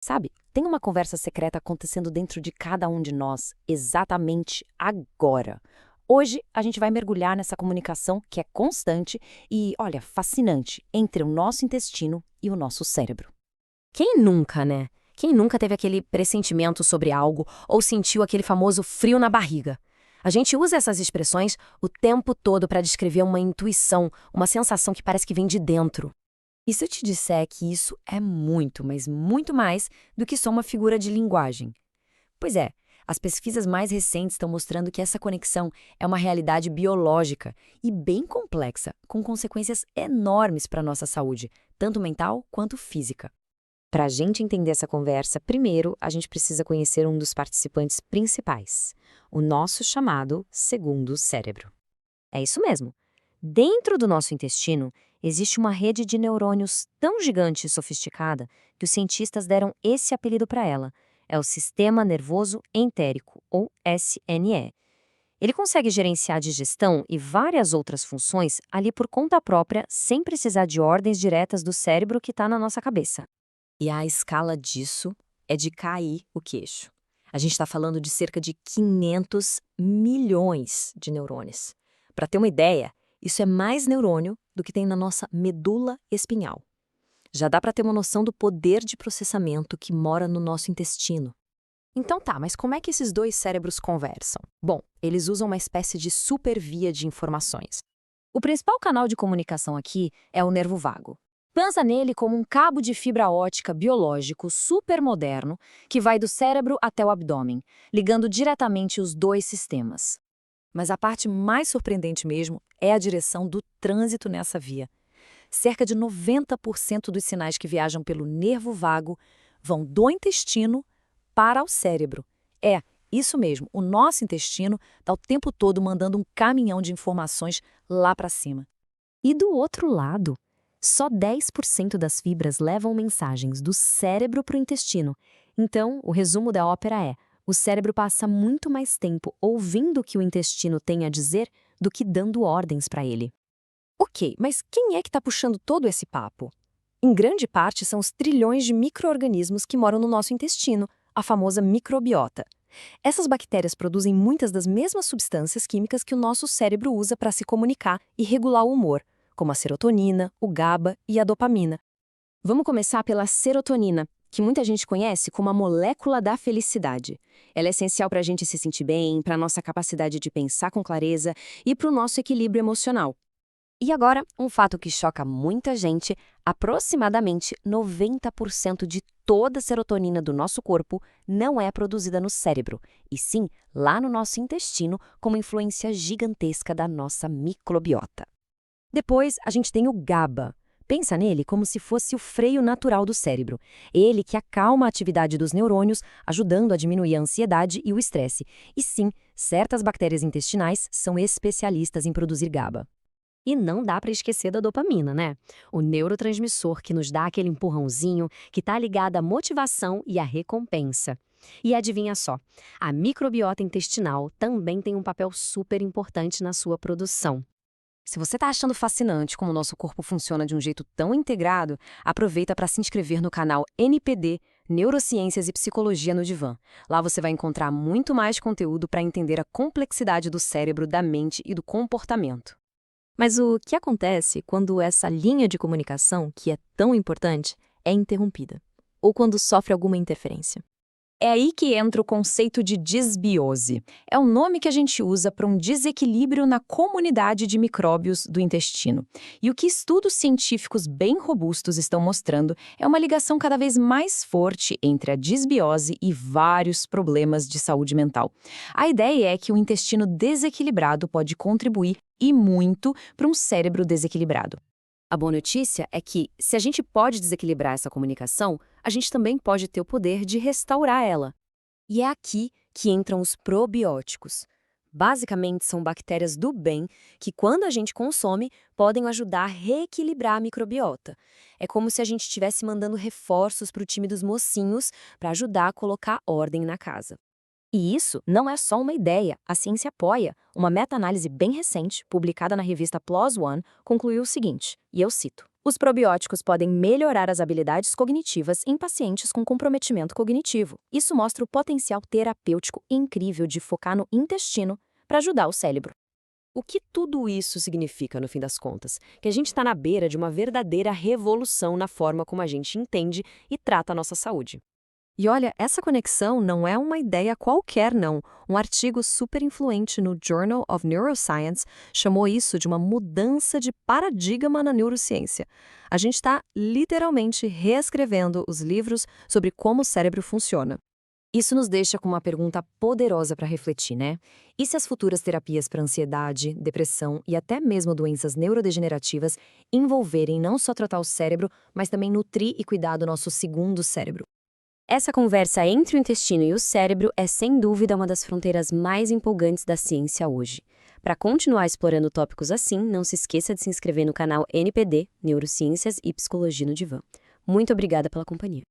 Sabe, tem uma conversa secreta acontecendo dentro de cada um de nós, exatamente agora. Hoje a gente vai mergulhar nessa comunicação que é constante e, olha, fascinante entre o nosso intestino e o nosso cérebro. Quem nunca, né? Quem nunca teve aquele pressentimento sobre algo ou sentiu aquele famoso frio na barriga? A gente usa essas expressões o tempo todo para descrever uma intuição, uma sensação que parece que vem de dentro. E se eu te disser que isso é muito, mas muito mais do que só uma figura de linguagem? Pois é, as pesquisas mais recentes estão mostrando que essa conexão é uma realidade biológica e bem complexa, com consequências enormes para a nossa saúde, tanto mental quanto física. Para a gente entender essa conversa, primeiro a gente precisa conhecer um dos participantes principais, o nosso chamado segundo cérebro. É isso mesmo. Dentro do nosso intestino, existe uma rede de neurônios tão gigante e sofisticada que os cientistas deram esse apelido para ela. É o Sistema Nervoso Entérico, ou SNE. Ele consegue gerenciar a digestão e várias outras funções ali por conta própria, sem precisar de ordens diretas do cérebro que está na nossa cabeça. E a escala disso é de cair o queixo. A gente está falando de cerca de 500 milhões de neurônios. Para ter uma ideia, isso é mais neurônio do que tem na nossa medula espinhal. Já dá para ter uma noção do poder de processamento que mora no nosso intestino. Então tá, mas como é que esses dois cérebros conversam? Bom, eles usam uma espécie de supervia de informações. O principal canal de comunicação aqui é o nervo vago. Pensa nele como um cabo de fibra ótica biológico super moderno que vai do cérebro até o abdômen, ligando diretamente os dois sistemas. Mas a parte mais surpreendente mesmo é a direção do trânsito nessa via. Cerca de 90% dos sinais que viajam pelo nervo vago vão do intestino para o cérebro. É, isso mesmo, o nosso intestino está o tempo todo mandando um caminhão de informações lá para cima. E do outro lado, só 10% das fibras levam mensagens do cérebro para o intestino. Então, o resumo da ópera é: o cérebro passa muito mais tempo ouvindo o que o intestino tem a dizer do que dando ordens para ele. Ok, mas quem é que está puxando todo esse papo? Em grande parte são os trilhões de micro-organismos que moram no nosso intestino, a famosa microbiota. Essas bactérias produzem muitas das mesmas substâncias químicas que o nosso cérebro usa para se comunicar e regular o humor, como a serotonina, o GABA e a dopamina. Vamos começar pela serotonina, que muita gente conhece como a molécula da felicidade. Ela é essencial para a gente se sentir bem, para a nossa capacidade de pensar com clareza e para o nosso equilíbrio emocional. E agora, um fato que choca muita gente: aproximadamente 90% de toda a serotonina do nosso corpo não é produzida no cérebro, e sim lá no nosso intestino, com uma influência gigantesca da nossa microbiota. Depois, a gente tem o GABA. Pensa nele como se fosse o freio natural do cérebro. Ele que acalma a atividade dos neurônios, ajudando a diminuir a ansiedade e o estresse. E sim, certas bactérias intestinais são especialistas em produzir GABA. E não dá para esquecer da dopamina, né? O neurotransmissor que nos dá aquele empurrãozinho, que está ligado à motivação e à recompensa. E adivinha só, a microbiota intestinal também tem um papel super importante na sua produção. Se você está achando fascinante como o nosso corpo funciona de um jeito tão integrado, aproveita para se inscrever no canal NPD, Neurociências e Psicologia no Divã. Lá você vai encontrar muito mais conteúdo para entender a complexidade do cérebro, da mente e do comportamento. Mas o que acontece quando essa linha de comunicação, que é tão importante, é interrompida? Ou quando sofre alguma interferência? É aí que entra o conceito de disbiose. É o nome que a gente usa para um desequilíbrio na comunidade de micróbios do intestino. E o que estudos científicos bem robustos estão mostrando é uma ligação cada vez mais forte entre a disbiose e vários problemas de saúde mental. A ideia é que o intestino desequilibrado pode contribuir e muito para um cérebro desequilibrado. A boa notícia é que, se a gente pode desequilibrar essa comunicação, a gente também pode ter o poder de restaurar ela. E é aqui que entram os probióticos. Basicamente, são bactérias do bem que, quando a gente consome, podem ajudar a reequilibrar a microbiota. É como se a gente estivesse mandando reforços para o time dos mocinhos para ajudar a colocar ordem na casa. E isso não é só uma ideia, a ciência apoia. Uma meta-análise bem recente, publicada na revista PLOS ONE, concluiu o seguinte, e eu cito: os probióticos podem melhorar as habilidades cognitivas em pacientes com comprometimento cognitivo. Isso mostra o potencial terapêutico incrível de focar no intestino para ajudar o cérebro. O que tudo isso significa, no fim das contas? Que a gente está na beira de uma verdadeira revolução na forma como a gente entende e trata a nossa saúde. E olha, essa conexão não é uma ideia qualquer, não. Um artigo super influente no Journal of Neuroscience chamou isso de uma mudança de paradigma na neurociência. A gente está literalmente reescrevendo os livros sobre como o cérebro funciona. Isso nos deixa com uma pergunta poderosa para refletir, né? E se as futuras terapias para ansiedade, depressão e até mesmo doenças neurodegenerativas envolverem não só tratar o cérebro, mas também nutrir e cuidar do nosso segundo cérebro? Essa conversa entre o intestino e o cérebro é sem dúvida uma das fronteiras mais empolgantes da ciência hoje. Para continuar explorando tópicos assim, não se esqueça de se inscrever no canal NPD, Neurociências e Psicologia no Divã. Muito obrigada pela companhia.